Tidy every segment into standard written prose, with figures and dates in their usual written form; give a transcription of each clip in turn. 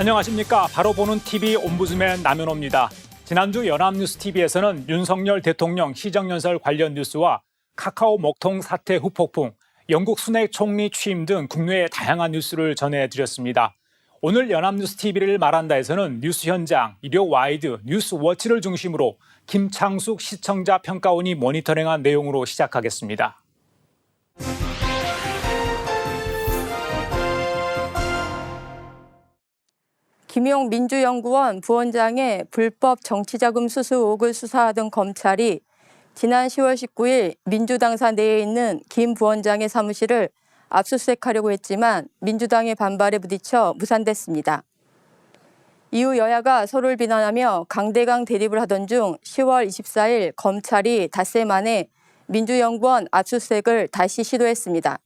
안녕하십니까. 바로 보는 TV 옴부즈맨 남현호입니다. 지난주 연합뉴스TV에서는 윤석열 대통령 시정연설 관련 뉴스와 카카오 먹통 사태 후폭풍, 영국 순핵 총리 취임 등 국내의 다양한 뉴스를 전해드렸습니다. 오늘 연합뉴스TV를 말한다에서는 뉴스 현장, 일요 와이드, 뉴스워치를 중심으로 김창숙 시청자 평가원이 모니터링한 내용으로 시작하겠습니다. 김용 민주연구원 부원장의 불법 정치자금 수수 의혹을 수사하던 검찰이 지난 10월 19일 민주당사 내에 있는 김 부원장의 사무실을 압수수색하려고 했지만 민주당의 반발에 부딪혀 무산됐습니다. 이후 여야가 서로를 비난하며 강대강 대립을 하던 중 10월 24일 검찰이 닷새 만에 민주연구원 압수수색을 다시 시도했습니다.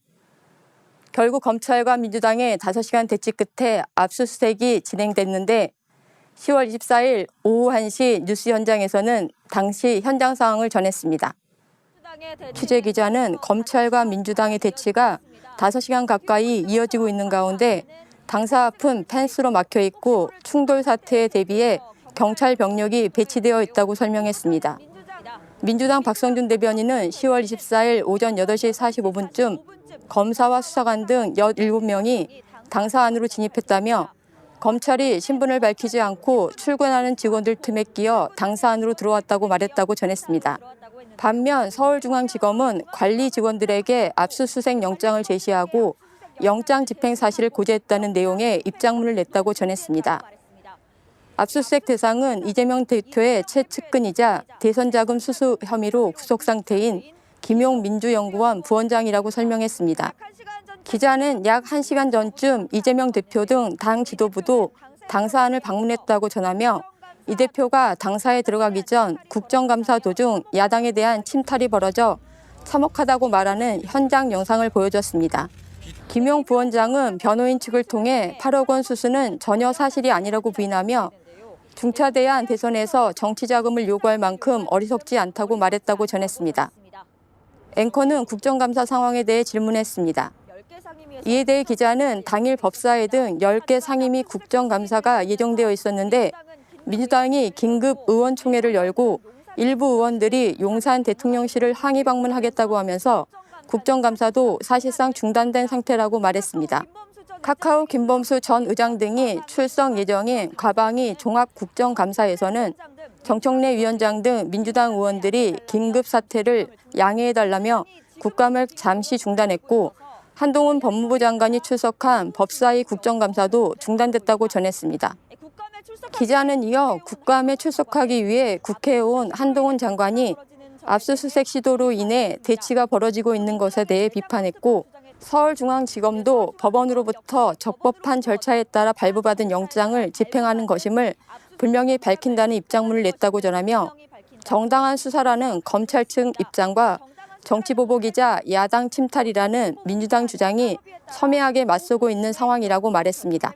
결국 검찰과 민주당의 5시간 대치 끝에 압수수색이 진행됐는데 10월 24일 오후 1시 뉴스 현장에서는 당시 현장 상황을 전했습니다. 취재기자는 검찰과 민주당의 대치가 5시간 가까이 이어지고 있는 가운데 당사 앞은 펜스로 막혀 있고 충돌 사태에 대비해 경찰 병력이 배치되어 있다고 설명했습니다. 민주당 박성준 대변인은 10월 24일 오전 8시 45분쯤 검사와 수사관 등 17명이 당사 안으로 진입했다며 검찰이 신분을 밝히지 않고 출근하는 직원들 틈에 끼어 당사 안으로 들어왔다고 말했다고 전했습니다. 반면 서울중앙지검은 관리 직원들에게 압수수색 영장을 제시하고 영장 집행 사실을 고지했다는 내용의 입장문을 냈다고 전했습니다. 압수수색 대상은 이재명 대표의 최측근이자 대선자금 수수 혐의로 구속 상태인 김용 민주연구원 부원장이라고 설명했습니다. 기자는 약 1시간 전쯤 이재명 대표 등 당 지도부도 당사안을 방문했다고 전하며 이 대표가 당사에 들어가기 전 국정감사 도중 야당에 대한 침탈이 벌어져 참혹하다고 말하는 현장 영상을 보여줬습니다. 김용 부원장은 변호인 측을 통해 8억 원 수수는 전혀 사실이 아니라고 부인하며 중차대한 대선에서 정치자금을 요구할 만큼 어리석지 않다고 말했다고 전했습니다. 앵커는 국정감사 상황에 대해 질문했습니다. 이에 대해 기자는 당일 법사위 등 10개 상임위 국정감사가 예정되어 있었는데 민주당이 긴급 의원총회를 열고 일부 의원들이 용산 대통령실을 항의 방문하겠다고 하면서 국정감사도 사실상 중단된 상태라고 말했습니다. 카카오 김범수 전 의장 등이 출석 예정인 과방위 종합국정감사에서는 정청래 위원장 등 민주당 의원들이 긴급 사퇴를 양해해달라며 국감을 잠시 중단했고 한동훈 법무부 장관이 출석한 법사위 국정감사도 중단됐다고 전했습니다. 기자는 이어 국감에 출석하기 위해 국회에 온 한동훈 장관이 압수수색 시도로 인해 대치가 벌어지고 있는 것에 대해 비판했고 서울중앙지검도 법원으로부터 적법한 절차에 따라 발부받은 영장을 집행하는 것임을 분명히 밝힌다는 입장문을 냈다고 전하며 정당한 수사라는 검찰 측 입장과 정치보복이자 야당 침탈이라는 민주당 주장이 섬세하게 맞서고 있는 상황이라고 말했습니다.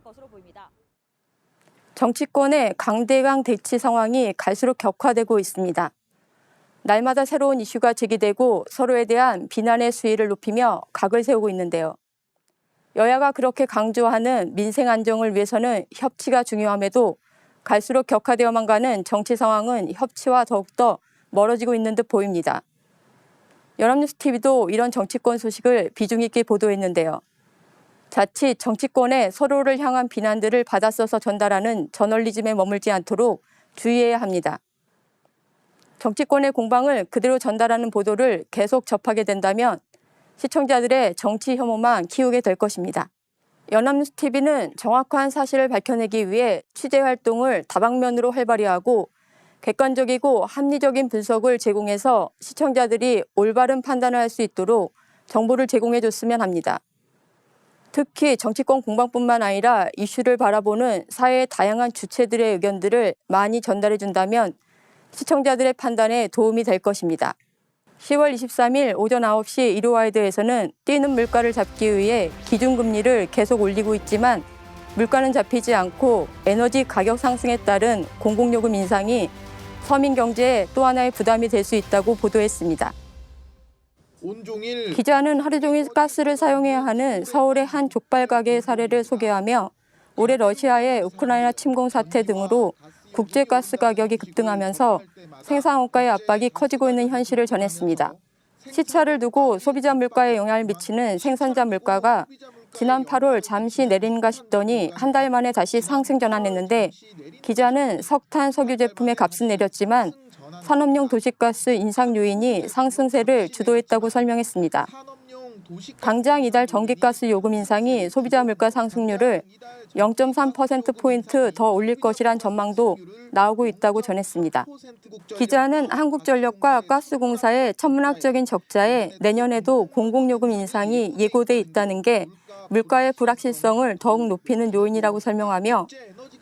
정치권의 강대강 대치 상황이 갈수록 격화되고 있습니다. 날마다 새로운 이슈가 제기되고 서로에 대한 비난의 수위를 높이며 각을 세우고 있는데요. 여야가 그렇게 강조하는 민생 안정을 위해서는 협치가 중요함에도 갈수록 격화되어만 가는 정치 상황은 협치와 더욱더 멀어지고 있는 듯 보입니다. 연합뉴스TV도 이런 정치권 소식을 비중 있게 보도했는데요. 자칫 정치권에 서로를 향한 비난들을 받아써서 전달하는 저널리즘에 머물지 않도록 주의해야 합니다. 정치권의 공방을 그대로 전달하는 보도를 계속 접하게 된다면 시청자들의 정치 혐오만 키우게 될 것입니다. 연합뉴스TV는 정확한 사실을 밝혀내기 위해 취재 활동을 다방면으로 활발히 하고 객관적이고 합리적인 분석을 제공해서 시청자들이 올바른 판단을 할 수 있도록 정보를 제공해 줬으면 합니다. 특히 정치권 공방뿐만 아니라 이슈를 바라보는 사회의 다양한 주체들의 의견들을 많이 전달해 준다면 시청자들의 판단에 도움이 될 것입니다. 10월 23일 오전 9시 일요와이드에서는 뛰는 물가를 잡기 위해 기준금리를 계속 올리고 있지만 물가는 잡히지 않고 에너지 가격 상승에 따른 공공요금 인상이 서민 경제에 또 하나의 부담이 될 수 있다고 보도했습니다. 기자는 하루 종일 가스를 사용해야 하는 서울의 한 족발 가게의 사례를 소개하며 올해 러시아의 우크라이나 침공 사태 등으로 국제가스 가격이 급등하면서 생산원가의 압박이 커지고 있는 현실을 전했습니다. 시차를 두고 소비자 물가에 영향을 미치는 생산자 물가가 지난 8월 잠시 내리는가 싶더니 한 달 만에 다시 상승 전환했는데 기자는 석탄, 석유 제품의 값은 내렸지만 산업용 도시가스 인상 요인이 상승세를 주도했다고 설명했습니다. 당장 이달 전기가스 요금 인상이 소비자 물가 상승률을 0.3%포인트 더 올릴 것이란 전망도 나오고 있다고 전했습니다. 기자는 한국전력과 가스공사의 천문학적인 적자에 내년에도 공공요금 인상이 예고돼 있다는 게 물가의 불확실성을 더욱 높이는 요인이라고 설명하며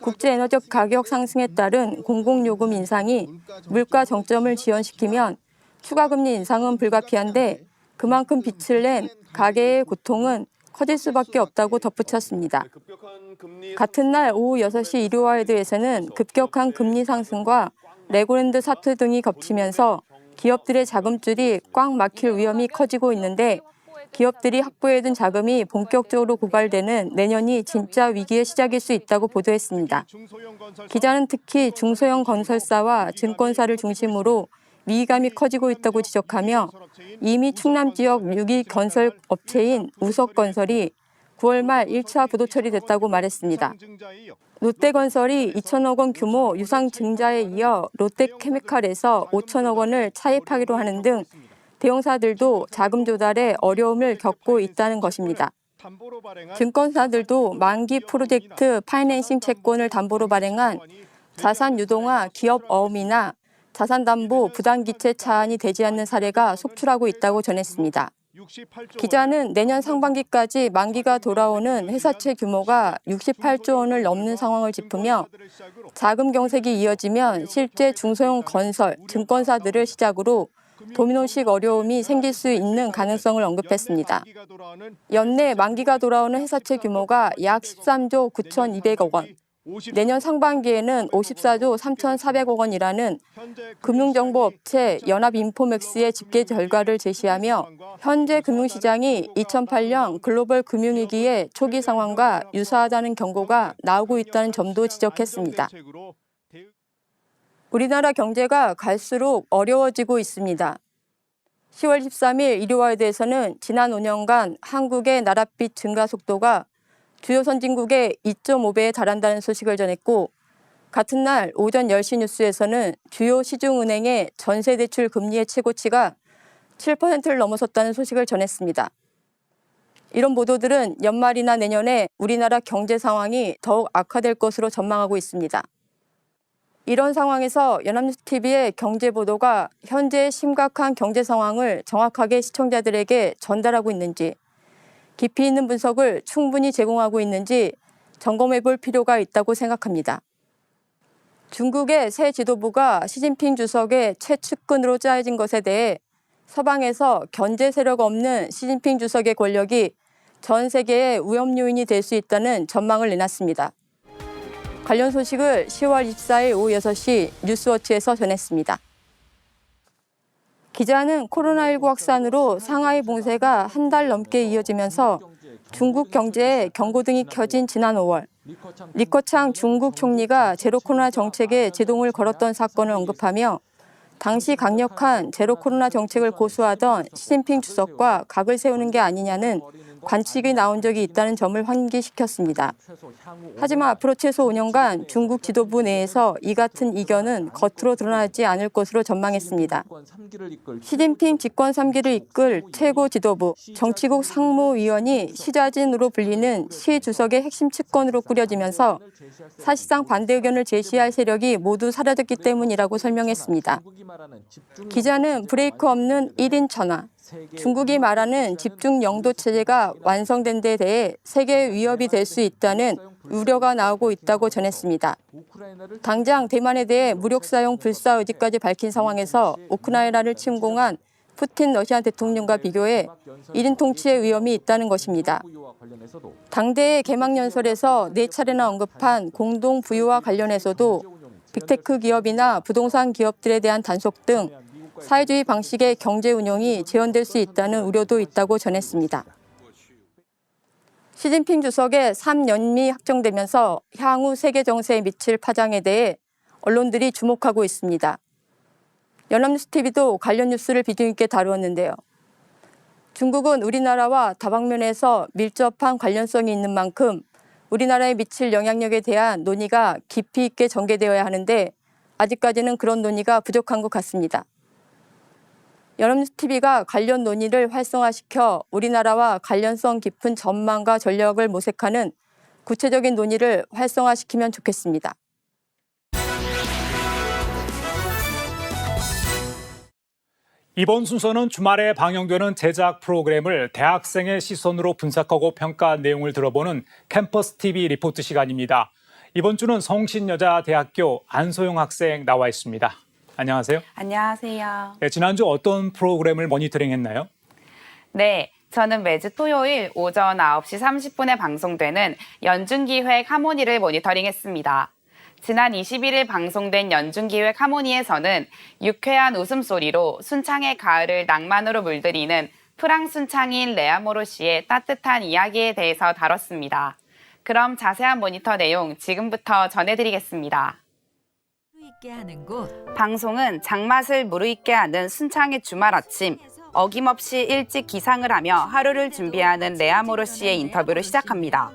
국제에너지 가격 상승에 따른 공공요금 인상이 물가 정점을 지연시키면 추가금리 인상은 불가피한데 그만큼 빛을 낸 가계의 고통은 커질 수밖에 없다고 덧붙였습니다. 같은 날 오후 6시 이리와이드에서는 급격한 금리 상승과 레고랜드 사태 등이 겹치면서 기업들의 자금줄이 꽉 막힐 위험이 커지고 있는데 기업들이 확보해둔 자금이 본격적으로 고갈되는 내년이 진짜 위기의 시작일 수 있다고 보도했습니다. 기자는 특히 중소형 건설사와 증권사를 중심으로 위기감이 커지고 있다고 지적하며 이미 충남 지역 6위 건설 업체인 우석건설이 9월 말 1차 부도 처리됐다고 말했습니다. 롯데건설이 2천억 원 규모 유상 증자에 이어 롯데케미칼에서 5천억 원을 차입하기로 하는 등 대형사들도 자금 조달에 어려움을 겪고 있다는 것입니다. 증권사들도 만기 프로젝트 파이낸싱 채권을 담보로 발행한 자산 유동화 기업 어음이나 자산담보 부당기체 차안이 되지 않는 사례가 속출하고 있다고 전했습니다. 기자는 내년 상반기까지 만기가 돌아오는 회사채 규모가 68조 원을 넘는 상황을 짚으며 자금 경색이 이어지면 실제 중소형 건설, 증권사들을 시작으로 도미노식 어려움이 생길 수 있는 가능성을 언급했습니다. 연내 만기가 돌아오는 회사채 규모가 약 13조 9,200억 원, 내년 상반기에는 54조 3,400억 원이라는 금융정보업체 연합인포맥스의 집계 결과를 제시하며 현재 금융시장이 2008년 글로벌 금융위기의 초기 상황과 유사하다는 경고가 나오고 있다는 점도 지적했습니다. 우리나라 경제가 갈수록 어려워지고 있습니다. 10월 13일 이리와이드에서는 지난 5년간 한국의 나랏빚 증가 속도가 주요 선진국의 2.5배에 달한다는 소식을 전했고 같은 날 오전 10시 뉴스에서는 주요 시중은행의 전세대출 금리의 최고치가 7%를 넘어섰다는 소식을 전했습니다. 이런 보도들은 연말이나 내년에 우리나라 경제 상황이 더욱 악화될 것으로 전망하고 있습니다. 이런 상황에서 연합뉴스TV의 경제보도가 현재의 심각한 경제 상황을 정확하게 시청자들에게 전달하고 있는지 깊이 있는 분석을 충분히 제공하고 있는지 점검해 볼 필요가 있다고 생각합니다. 중국의 새 지도부가 시진핑 주석의 최측근으로 짜여진 것에 대해 서방에서 견제 세력 없는 시진핑 주석의 권력이 전 세계의 위험 요인이 될 수 있다는 전망을 내놨습니다. 관련 소식을 10월 24일 오후 6시 뉴스워치에서 전했습니다. 기자는 코로나19 확산으로 상하이 봉쇄가 한 달 넘게 이어지면서 중국 경제에 경고등이 켜진 지난 5월 리커창 중국 총리가 제로 코로나 정책에 제동을 걸었던 사건을 언급하며 당시 강력한 제로 코로나 정책을 고수하던 시진핑 주석과 각을 세우는 게 아니냐는 관측이 나온 적이 있다는 점을 환기시켰습니다. 하지만 앞으로 최소 5년간 중국 지도부 내에서 이 같은 이견은 겉으로 드러나지 않을 것으로 전망했습니다. 시진핑 집권 3기를 이끌 최고 지도부, 정치국 상무위원이 시자진으로 불리는 시 주석의 핵심 측근으로 꾸려지면서 사실상 반대 의견을 제시할 세력이 모두 사라졌기 때문이라고 설명했습니다. 기자는 브레이크 없는 1인 천하, 중국이 말하는 집중 영도 체제가 완성된 데 대해 세계의 위협이 될 수 있다는 우려가 나오고 있다고 전했습니다. 당장 대만에 대해 무력 사용 불사 의지까지 밝힌 상황에서 우크라이나를 침공한 푸틴 러시아 대통령과 비교해 1인 통치의 위험이 있다는 것입니다. 당대의 개막연설에서 4차례나 언급한 공동 부유와 관련해서도 빅테크 기업이나 부동산 기업들에 대한 단속 등 사회주의 방식의 경제 운영이 재현될 수 있다는 우려도 있다고 전했습니다. 시진핑 주석의 3연미 확정되면서 향후 세계 정세에 미칠 파장에 대해 언론들이 주목하고 있습니다. 연합뉴스TV도 관련 뉴스를 비중 있게 다루었는데요. 중국은 우리나라와 다방면에서 밀접한 관련성이 있는 만큼 우리나라에 미칠 영향력에 대한 논의가 깊이 있게 전개되어야 하는데 아직까지는 그런 논의가 부족한 것 같습니다. 연합뉴스TV가 관련 논의를 활성화시켜 우리나라와 관련성 깊은 전망과 전략을 모색하는 구체적인 논의를 활성화시키면 좋겠습니다. 이번 순서는 주말에 방영되는 제작 프로그램을 대학생의 시선으로 분석하고 평가한 내용을 들어보는 캠퍼스 TV 리포트 시간입니다. 이번 주는 성신여자대학교 안소영 학생 나와 있습니다. 안녕하세요. 안녕하세요. 네, 지난주 어떤 프로그램을 모니터링했나요? 네, 저는 매주 토요일 오전 9시 30분에 방송되는 연중기획 하모니를 모니터링했습니다. 지난 21일 방송된 연중기획 하모니에서는 유쾌한 웃음소리로 순창의 가을을 낭만으로 물들이는 프랑순창인 레아모르 씨의 따뜻한 이야기에 대해서 다뤘습니다. 그럼 자세한 모니터 내용 지금부터 전해드리겠습니다. 방송은 장맛을 무르익게 하는 순창의 주말 아침, 어김없이 일찍 기상을 하며 하루를 준비하는 레아모르 씨의 인터뷰를 시작합니다.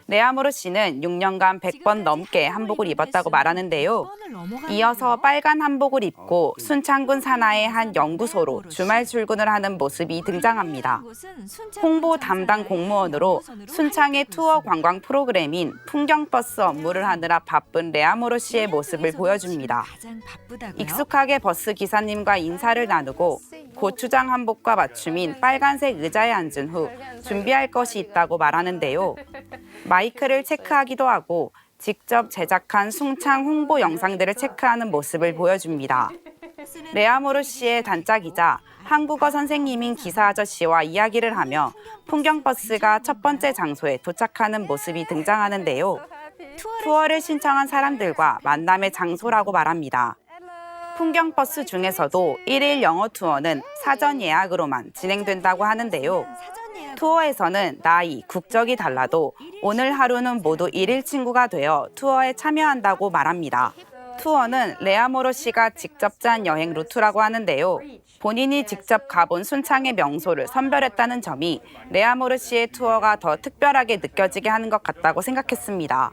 레아모르 씨는 6년간 100번 넘게 한복을 입었다고 말하는데요. 이어서 빨간 한복을 입고 순창군 산하의 한 연구소로 주말 출근을 하는 모습이 등장합니다. 홍보 담당 공무원으로 순창의 투어 관광 프로그램인 풍경버스 업무를 하느라 바쁜 레아모르 씨의 모습을 보여줍니다. 익숙하게 버스 기사님과 인사를 나누고 고추장 한복과 맞춤인 빨간색 의자에 앉은 후 준비할 것이 있다고 말하는데요. 마이크를 체크하기도 하고 직접 제작한 순창 홍보 영상들을 체크하는 모습을 보여줍니다. 레아모르 씨의 단짝이자 한국어 선생님인 기사 아저씨와 이야기를 하며 풍경버스가 첫 번째 장소에 도착하는 모습이 등장하는데요. 투어를 신청한 사람들과 만남의 장소라고 말합니다. 풍경버스 중에서도 1일 영어 투어는 사전 예약으로만 진행된다고 하는데요. 투어에서는 나이, 국적이 달라도 오늘 하루는 모두 1일 친구가 되어 투어에 참여한다고 말합니다. 투어는 레아모르 씨가 직접 짠 여행 루트라고 하는데요. 본인이 직접 가본 순창의 명소를 선별했다는 점이 레아모르 씨의 투어가 더 특별하게 느껴지게 하는 것 같다고 생각했습니다.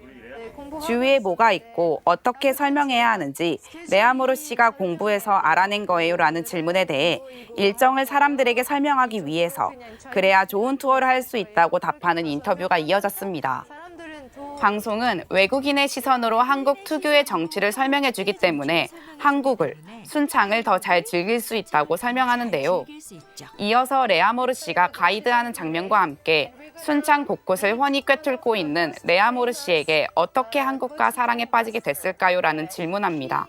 주위에 뭐가 있고 어떻게 설명해야 하는지 레아모르 씨가 공부해서 알아낸 거예요 라는 질문에 대해 일정을 사람들에게 설명하기 위해서 그래야 좋은 투어를 할 수 있다고 답하는 인터뷰가 이어졌습니다. 방송은 외국인의 시선으로 한국 특유의 정치를 설명해 주기 때문에 한국을, 순창을 더 잘 즐길 수 있다고 설명하는데요. 이어서 레아모르 씨가 가이드하는 장면과 함께 순창 곳곳을 훤히 꿰뚫고 있는 레아모르 씨에게 어떻게 한국과 사랑에 빠지게 됐을까요? 라는 질문합니다.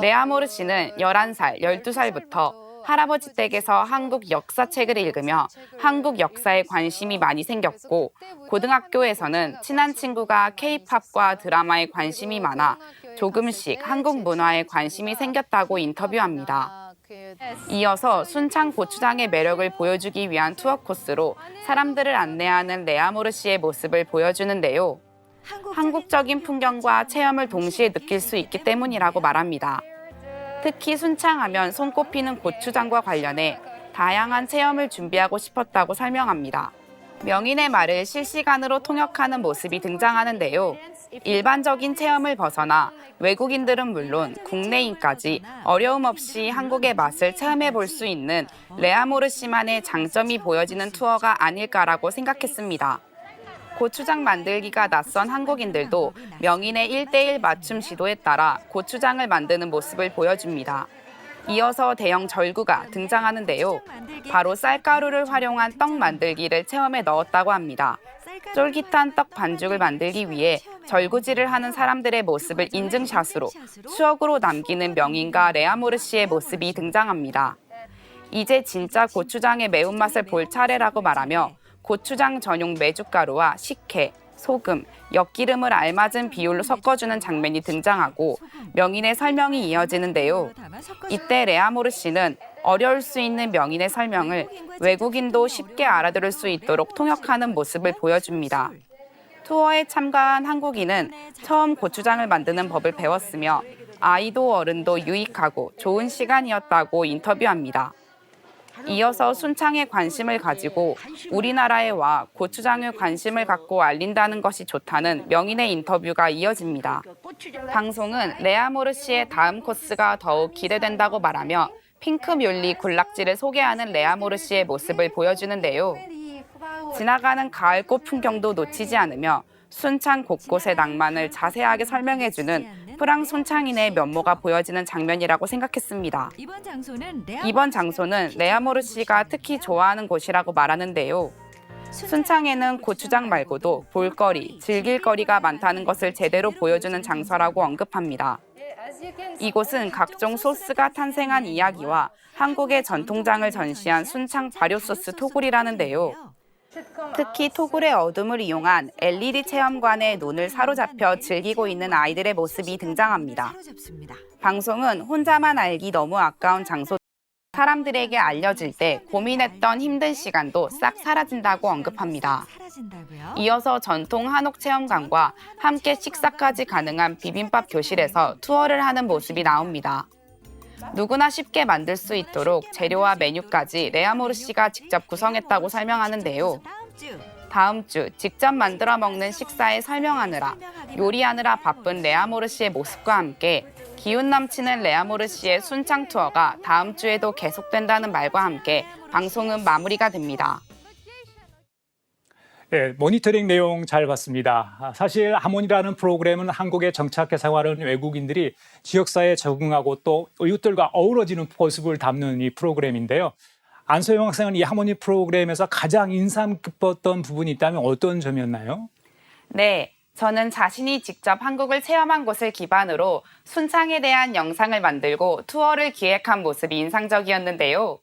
레아모르 씨는 11살, 12살부터 할아버지 댁에서 한국 역사책을 읽으며 한국 역사에 관심이 많이 생겼고 고등학교에서는 친한 친구가 K-팝과 드라마에 관심이 많아 조금씩 한국 문화에 관심이 생겼다고 인터뷰합니다. 이어서 순창 고추장의 매력을 보여주기 위한 투어 코스로 사람들을 안내하는 레아모르 씨의 모습을 보여주는데요. 한국적인 풍경과 체험을 동시에 느낄 수 있기 때문이라고 말합니다. 특히 순창하면 손꼽히는 고추장과 관련해 다양한 체험을 준비하고 싶었다고 설명합니다. 명인의 말을 실시간으로 통역하는 모습이 등장하는데요. 일반적인 체험을 벗어나 외국인들은 물론 국내인까지 어려움 없이 한국의 맛을 체험해 볼 수 있는 레아모르 씨만의 장점이 보여지는 투어가 아닐까라고 생각했습니다. 고추장 만들기가 낯선 한국인들도 명인의 1:1 맞춤 지도에 따라 고추장을 만드는 모습을 보여줍니다. 이어서 대형 절구가 등장하는데요. 바로 쌀가루를 활용한 떡 만들기를 체험에 넣었다고 합니다. 쫄깃한 떡 반죽을 만들기 위해 절구질을 하는 사람들의 모습을 인증샷으로 추억으로 남기는 명인과 레아모르 씨의 모습이 등장합니다. 이제 진짜 고추장의 매운맛을 볼 차례라고 말하며 고추장 전용 메주가루와 식혜, 소금, 엿기름을 알맞은 비율로 섞어주는 장면이 등장하고 명인의 설명이 이어지는데요. 이때 레아모르 씨는 어려울 수 있는 명인의 설명을 외국인도 쉽게 알아들을 수 있도록 통역하는 모습을 보여줍니다. 투어에 참가한 한국인은 처음 고추장을 만드는 법을 배웠으며 아이도 어른도 유익하고 좋은 시간이었다고 인터뷰합니다. 이어서 순창에 관심을 가지고 우리나라에 와 고추장에 관심을 갖고 알린다는 것이 좋다는 명인의 인터뷰가 이어집니다. 방송은 레아모르 씨의 다음 코스가 더욱 기대된다고 말하며 핑크 뮬리 군락지를 소개하는 레아모르 씨의 모습을 보여주는데요. 지나가는 가을꽃 풍경도 놓치지 않으며 순창 곳곳의 낭만을 자세하게 설명해주는 프랑 순창인의 면모가 보여지는 장면이라고 생각했습니다. 이번 장소는 레아모르 씨가 특히 좋아하는 곳이라고 말하는데요. 순창에는 고추장 말고도 볼거리, 즐길 거리가 많다는 것을 제대로 보여주는 장소라고 언급합니다. 이곳은 각종 소스가 탄생한 이야기와 한국의 전통장을 전시한 순창 발효소스 토굴이라는데요. 특히 토굴의 어둠을 이용한 LED 체험관의 눈을 사로잡혀 즐기고 있는 아이들의 모습이 등장합니다. 방송은 혼자만 알기 너무 아까운 장소, 사람들에게 알려질 때 고민했던 힘든 시간도 싹 사라진다고 언급합니다. 이어서 전통 한옥 체험관과 함께 식사까지 가능한 비빔밥 교실에서 투어를 하는 모습이 나옵니다. 누구나 쉽게 만들 수 있도록 재료와 메뉴까지 레아모르 씨가 직접 구성했다고 설명하는데요. 다음 주 직접 만들어 먹는 식사에 설명하느라 요리하느라 바쁜 레아모르 씨의 모습과 함께 기운 넘치는 레아모르 씨의 순창 투어가 다음 주에도 계속된다는 말과 함께 방송은 마무리가 됩니다. 네, 모니터링 내용 잘 봤습니다. 사실 하모니라는 프로그램은 한국에 정착해 생활하는 외국인들이 지역사회에 적응하고 또 이웃들과 어우러지는 모습을 담는 이 프로그램인데요. 안소영 학생은 이 하모니 프로그램에서 가장 인상 깊었던 부분이 있다면 어떤 점이었나요? 네, 저는 자신이 직접 한국을 체험한 곳을 기반으로 순창에 대한 영상을 만들고 투어를 기획한 모습이 인상적이었는데요.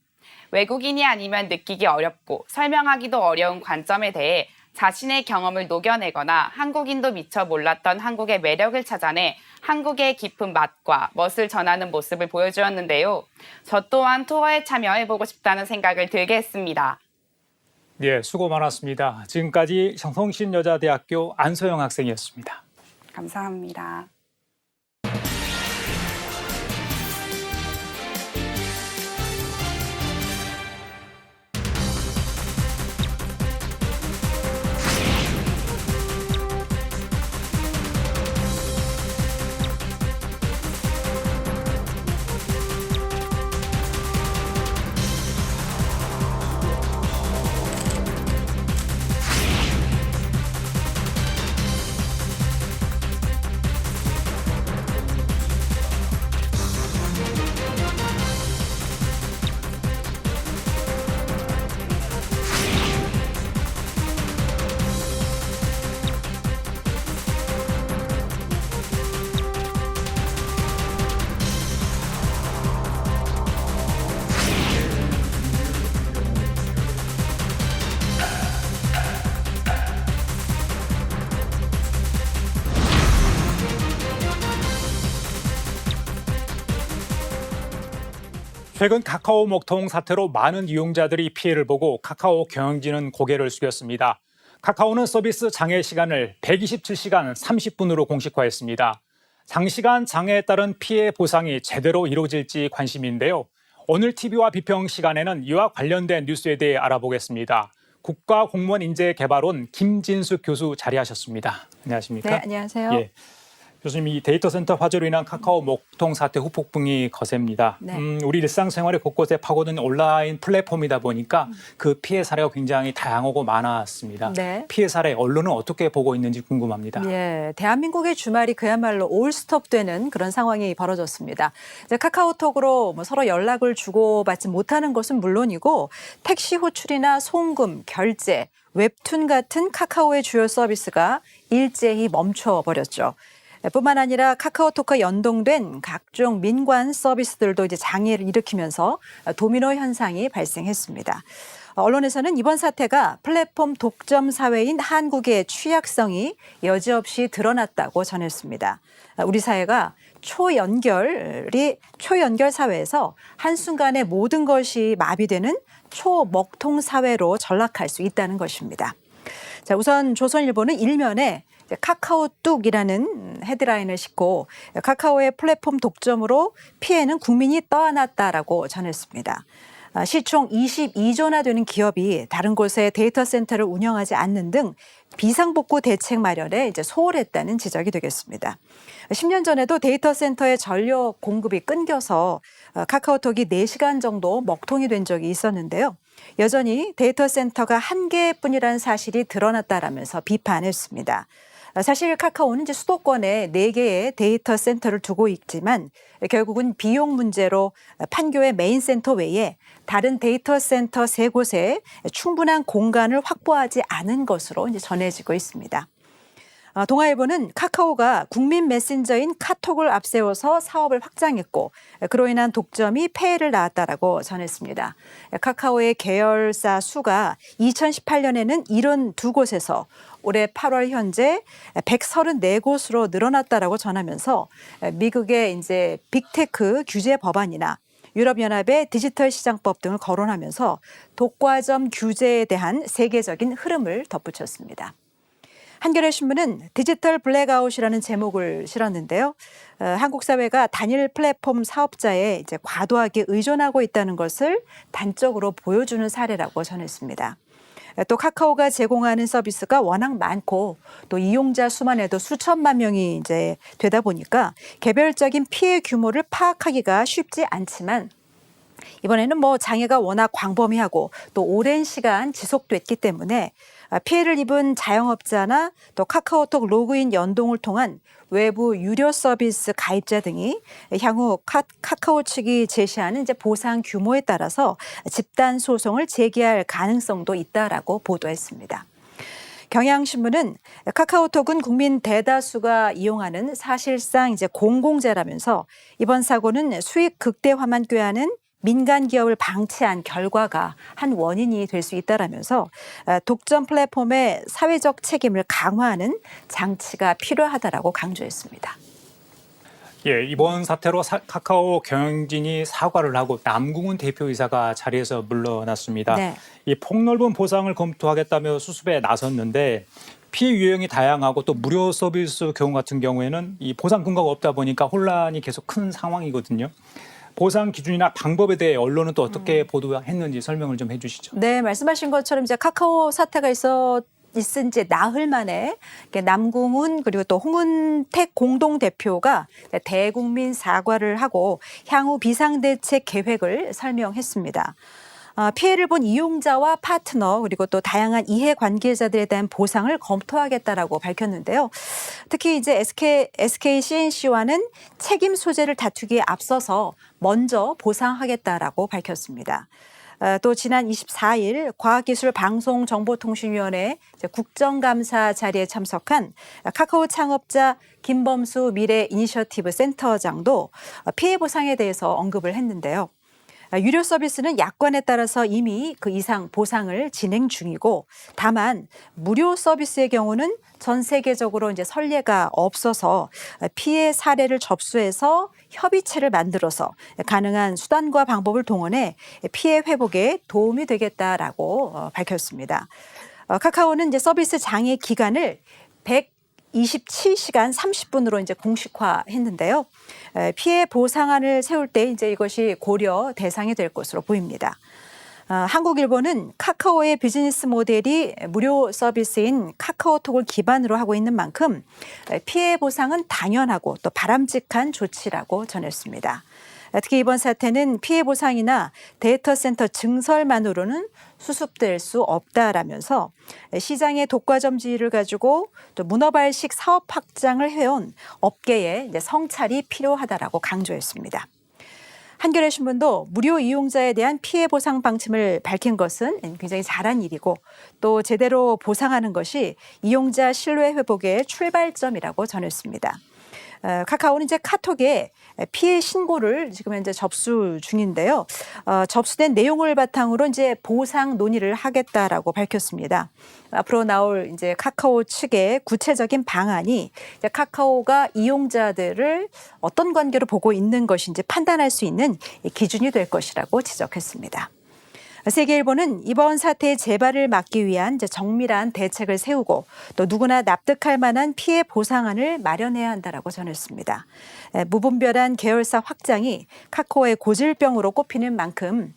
외국인이 아니면 느끼기 어렵고 설명하기도 어려운 관점에 대해 자신의 경험을 녹여내거나 한국인도 미처 몰랐던 한국의 매력을 찾아내 한국의 깊은 맛과 멋을 전하는 모습을 보여주었는데요. 저 또한 투어에 참여해보고 싶다는 생각을 들게 했습니다. 네, 수고 많았습니다. 지금까지 성신여자대학교 안소영 학생이었습니다. 감사합니다. 최근 카카오 먹통 사태로 많은 이용자들이 피해를 보고 카카오 경영진은 고개를 숙였습니다. 카카오는 서비스 장애 시간을 127시간 30분으로 공식화했습니다. 장시간 장애에 따른 피해 보상이 제대로 이루어질지 관심인데요. 오늘 TV와 비평 시간에는 이와 관련된 뉴스에 대해 알아보겠습니다. 국가공무원인재개발원 김진숙 교수 자리하셨습니다. 안녕하십니까? 네, 안녕하세요. 예. 교수님, 이 데이터 센터 화재로 인한 카카오 먹통 사태 후폭풍이 거셉니다. 네. 우리 일상생활에 곳곳에 파고든 온라인 플랫폼이다 보니까 그 피해 사례가 굉장히 다양하고 많았습니다. 네. 피해 사례 언론은 어떻게 보고 있는지 궁금합니다. 예, 대한민국의 주말이 그야말로 올스톱되는 그런 상황이 벌어졌습니다. 이제 카카오톡으로 서로 연락을 주고받지 못하는 것은 물론이고 택시 호출이나 송금, 결제, 웹툰 같은 카카오의 주요 서비스가 일제히 멈춰버렸죠. 뿐만 아니라 카카오톡과 연동된 각종 민관 서비스들도 이제 장애를 일으키면서 도미노 현상이 발생했습니다. 언론에서는 이번 사태가 플랫폼 독점 사회인 한국의 취약성이 여지없이 드러났다고 전했습니다. 우리 사회가 초연결 사회에서 한순간에 모든 것이 마비되는 초먹통 사회로 전락할 수 있다는 것입니다. 자, 우선 조선일보는 일면에 카카오뚝이라는 헤드라인을 싣고 카카오의 플랫폼 독점으로 피해는 국민이 떠안았다라고 전했습니다. 시총 22조나 되는 기업이 다른 곳에 데이터 센터를 운영하지 않는 등 비상복구 대책 마련에 소홀했다는 지적이 되겠습니다. 10년 전에도 데이터 센터의 전력 공급이 끊겨서 카카오톡이 4시간 정도 먹통이 된 적이 있었는데요. 여전히 데이터 센터가 한 개뿐이라는 사실이 드러났다라면서 비판했습니다. 사실 카카오는 수도권에 4개의 데이터 센터를 두고 있지만 결국은 비용 문제로 판교의 메인 센터 외에 다른 데이터 센터 3곳에 충분한 공간을 확보하지 않은 것으로 전해지고 있습니다. 동아일보는 카카오가 국민 메신저인 카톡을 앞세워서 사업을 확장했고 그로 인한 독점이 폐해를 낳았다라고 전했습니다. 카카오의 계열사 수가 2018년에는 72곳에서 올해 8월 현재 134곳으로 늘어났다라고 전하면서 미국의 빅테크 규제 법안이나 유럽연합의 디지털 시장법 등을 거론하면서 독과점 규제에 대한 세계적인 흐름을 덧붙였습니다. 한겨레 신문은 디지털 블랙아웃이라는 제목을 실었는데요. 한국 사회가 단일 플랫폼 사업자에 과도하게 의존하고 있다는 것을 단적으로 보여주는 사례라고 전했습니다. 또 카카오가 제공하는 서비스가 워낙 많고 또 이용자 수만 해도 수천만 명이 되다 보니까 개별적인 피해 규모를 파악하기가 쉽지 않지만 이번에는 장애가 워낙 광범위하고 또 오랜 시간 지속됐기 때문에 피해를 입은 자영업자나 또 카카오톡 로그인 연동을 통한 외부 유료 서비스 가입자 등이 향후 카카오 측이 제시하는 보상 규모에 따라서 집단 소송을 제기할 가능성도 있다라고 보도했습니다. 경향신문은 카카오톡은 국민 대다수가 이용하는 사실상 공공재라면서 이번 사고는 수익 극대화만 꾀하는 민간 기업을 방치한 결과가 한 원인이 될 수 있다라면서 독점 플랫폼의 사회적 책임을 강화하는 장치가 필요하다라고 강조했습니다. 예, 이번 사태로 카카오 경영진이 사과를 하고 남궁훈 대표이사가 자리에서 물러났습니다. 네. 이 폭넓은 보상을 검토하겠다며 수습에 나섰는데 피해 유형이 다양하고 또 무료 서비스 경우 같은 경우에는 이 보상 근거가 없다 보니까 혼란이 계속 큰 상황이거든요. 보상 기준이나 방법에 대해 언론은 또 어떻게 보도했는지 설명을 좀 해주시죠. 네, 말씀하신 것처럼 카카오 사태가 있은 나흘 만에 남궁훈 그리고 또 홍은택 공동대표가 대국민 사과를 하고 향후 비상대책 계획을 설명했습니다. 피해를 본 이용자와 파트너 그리고 또 다양한 이해관계자들에 대한 보상을 검토하겠다라고 밝혔는데요. 특히 SK CNC와는 책임 소재를 다투기에 앞서서 먼저 보상하겠다라고 밝혔습니다. 또 지난 24일 과학기술방송정보통신위원회 국정감사 자리에 참석한 카카오 창업자 김범수 미래 이니셔티브 센터장도 피해 보상에 대해서 언급을 했는데요. 유료 서비스는 약관에 따라서 이미 그 이상 보상을 진행 중이고 다만 무료 서비스의 경우는 전 세계적으로 선례가 없어서 피해 사례를 접수해서 협의체를 만들어서 가능한 수단과 방법을 동원해 피해 회복에 도움이 되겠다라고 밝혔습니다. 카카오는 서비스 장애 기간을 127시간 30분으로 공식화했는데요. 피해 보상안을 세울 때 이것이 고려 대상이 될 것으로 보입니다. 한국일보는 카카오의 비즈니스 모델이 무료 서비스인 카카오톡을 기반으로 하고 있는 만큼 피해 보상은 당연하고 또 바람직한 조치라고 전했습니다. 특히 이번 사태는 피해 보상이나 데이터 센터 증설만으로는 수습될 수 없다라면서 시장의 독과점 지위를 가지고 또 문어발식 사업 확장을 해온 업계에 성찰이 필요하다라고 강조했습니다. 한겨레 신문도 무료 이용자에 대한 피해 보상 방침을 밝힌 것은 굉장히 잘한 일이고 또 제대로 보상하는 것이 이용자 신뢰 회복의 출발점이라고 전했습니다. 카카오는 이제 카톡에 피해 신고를 지금 현재 접수 중인데요. 접수된 내용을 바탕으로 이제 보상 논의를 하겠다라고 밝혔습니다. 앞으로 나올 이제 카카오 측의 구체적인 방안이 이제 카카오가 이용자들을 어떤 관계로 보고 있는 것인지 판단할 수 있는 기준이 될 것이라고 지적했습니다. 세계일보는 이번 사태의 재발을 막기 위한 이제 정밀한 대책을 세우고 또 누구나 납득할 만한 피해 보상안을 마련해야 한다라고 전했습니다. 무분별한 계열사 확장이 카카오의 고질병으로 꼽히는 만큼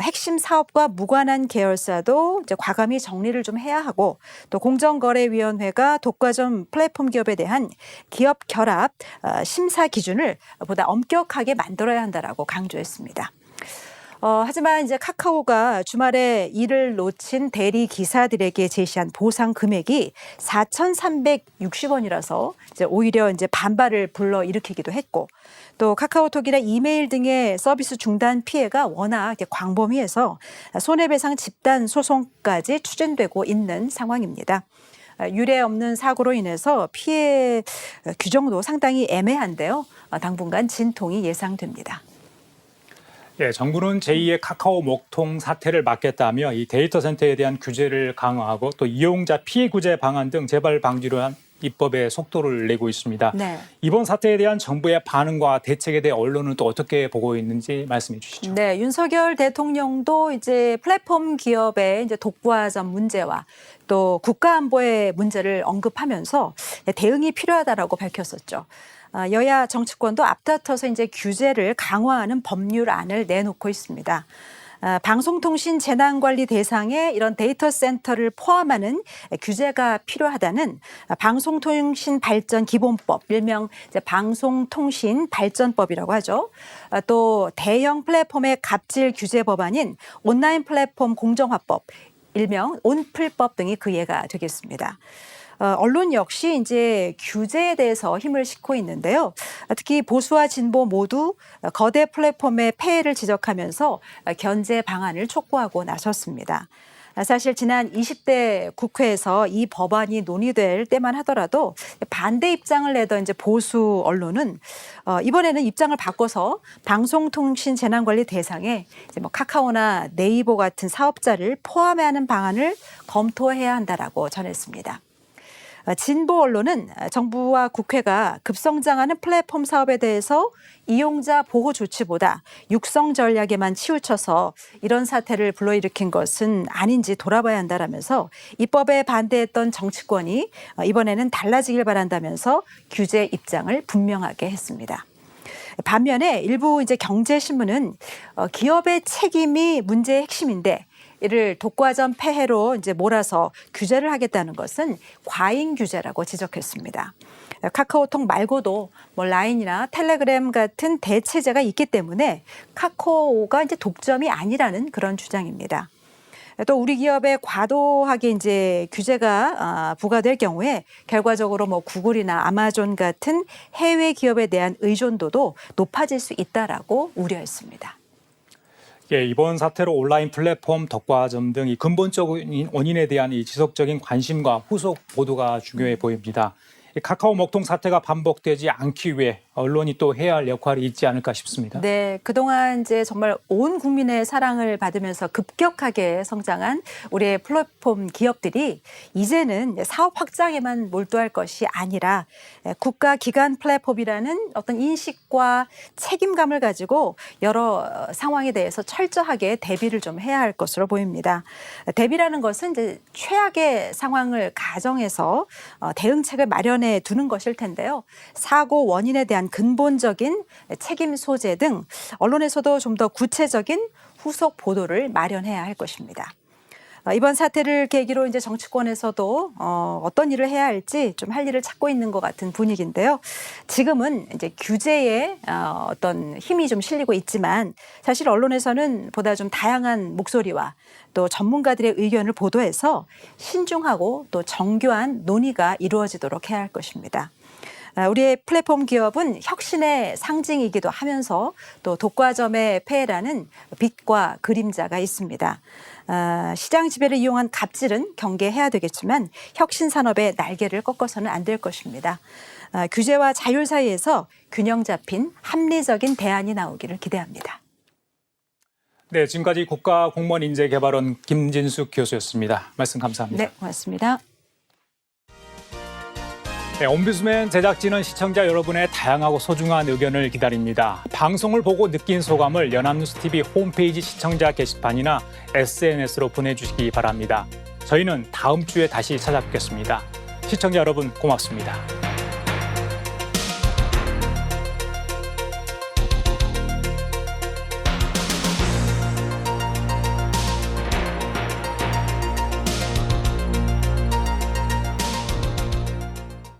핵심 사업과 무관한 계열사도 이제 과감히 정리를 좀 해야 하고 또 공정거래위원회가 독과점 플랫폼 기업에 대한 기업 결합 심사 기준을 보다 엄격하게 만들어야 한다라고 강조했습니다. 하지만 이제 카카오가 주말에 일을 놓친 대리 기사들에게 제시한 보상 금액이 4,360원이라서 이제 오히려 이제 반발을 불러일으키기도 했고 또 카카오톡이나 이메일 등의 서비스 중단 피해가 워낙 광범위해서 손해배상 집단 소송까지 추진되고 있는 상황입니다. 유례 없는 사고로 인해서 피해 규정도 상당히 애매한데요. 당분간 진통이 예상됩니다. 예, 정부는 제2의 카카오 먹통 사태를 막겠다며 이 데이터 센터에 대한 규제를 강화하고 또 이용자 피해 구제 방안 등 재발 방지로 한 입법에 속도를 내고 있습니다. 네. 이번 사태에 대한 정부의 반응과 대책에 대해 언론은 또 어떻게 보고 있는지 말씀해 주시죠. 네, 윤석열 대통령도 이제 플랫폼 기업의 이제 독과점 문제와 또 국가안보의 문제를 언급하면서 대응이 필요하다라고 밝혔었죠. 여야 정치권도 앞다퉈서 이제 규제를 강화하는 법률안을 내놓고 있습니다. 방송통신 재난관리 대상에 이런 데이터 센터를 포함하는 규제가 필요하다는 방송통신발전기본법, 일명 이제 방송통신발전법이라고 하죠. 또 대형 플랫폼의 갑질 규제 법안인 온라인 플랫폼 공정화법, 일명 온플법 등이 그 예가 되겠습니다. 언론 역시 이제 규제에 대해서 힘을 싣고 있는데요. 특히 보수와 진보 모두 거대 플랫폼의 폐해를 지적하면서 견제 방안을 촉구하고 나섰습니다. 사실 지난 20대 국회에서 이 법안이 논의될 때만 하더라도 반대 입장을 내던 이제 보수 언론은 이번에는 입장을 바꿔서 방송통신 재난관리 대상에 이제 뭐 카카오나 네이버 같은 사업자를 포함하는 방안을 검토해야 한다라고 전했습니다. 진보 언론은 정부와 국회가 급성장하는 플랫폼 사업에 대해서 이용자 보호 조치보다 육성 전략에만 치우쳐서 이런 사태를 불러일으킨 것은 아닌지 돌아봐야 한다라면서 입법에 반대했던 정치권이 이번에는 달라지길 바란다면서 규제 입장을 분명하게 했습니다. 반면에 일부 이제 경제신문은 기업의 책임이 문제의 핵심인데 이를 독과점 폐해로 이제 몰아서 규제를 하겠다는 것은 과잉 규제라고 지적했습니다. 카카오톡 말고도 뭐 라인이나 텔레그램 같은 대체제가 있기 때문에 카카오가 이제 독점이 아니라는 그런 주장입니다. 또 우리 기업에 과도하게 이제 규제가 부과될 경우에 결과적으로 뭐 구글이나 아마존 같은 해외 기업에 대한 의존도도 높아질 수 있다라고 우려했습니다. 예, 이번 사태로 온라인 플랫폼 덕과점 등 이 근본적인 원인에 대한 이 지속적인 관심과 후속 보도가 중요해 보입니다. 이 카카오 먹통 사태가 반복되지 않기 위해 언론이 또 해야 할 역할이 있지 않을까 싶습니다. 네, 그동안 이제 정말 온 국민의 사랑을 받으면서 급격하게 성장한 우리의 플랫폼 기업들이 이제는 사업 확장에만 몰두할 것이 아니라 국가 기관 플랫폼이라는 어떤 인식과 책임감을 가지고 여러 상황에 대해서 철저하게 대비를 좀 해야 할 것으로 보입니다. 대비라는 것은 이제 최악의 상황을 가정해서 대응책을 마련해 두는 것일 텐데요. 사고 원인에 대한 근본적인 책임 소재 등 언론에서도 좀 더 구체적인 후속 보도를 마련해야 할 것입니다. 이번 사태를 계기로 이제 정치권에서도 어떤 일을 해야 할지 좀 할 일을 찾고 있는 것 같은 분위기인데요. 지금은 이제 규제에 어떤 힘이 좀 실리고 있지만 사실 언론에서는 보다 좀 다양한 목소리와 또 전문가들의 의견을 보도해서 신중하고 또 정교한 논의가 이루어지도록 해야 할 것입니다. 우리의 플랫폼 기업은 혁신의 상징이기도 하면서 또 독과점의 폐해라는 빛과 그림자가 있습니다. 시장 지배를 이용한 갑질은 경계해야 되겠지만 혁신 산업의 날개를 꺾어서는 안 될 것입니다. 규제와 자율 사이에서 균형 잡힌 합리적인 대안이 나오기를 기대합니다. 네, 지금까지 국가공무원인재개발원 김진숙 교수였습니다. 말씀 감사합니다. 네, 고맙습니다. 네, 옴부스맨 제작진은 시청자 여러분의 다양하고 소중한 의견을 기다립니다. 방송을 보고 느낀 소감을 연합뉴스TV 홈페이지 시청자 게시판이나 SNS로 보내주시기 바랍니다. 저희는 다음 주에 다시 찾아뵙겠습니다. 시청자 여러분 고맙습니다.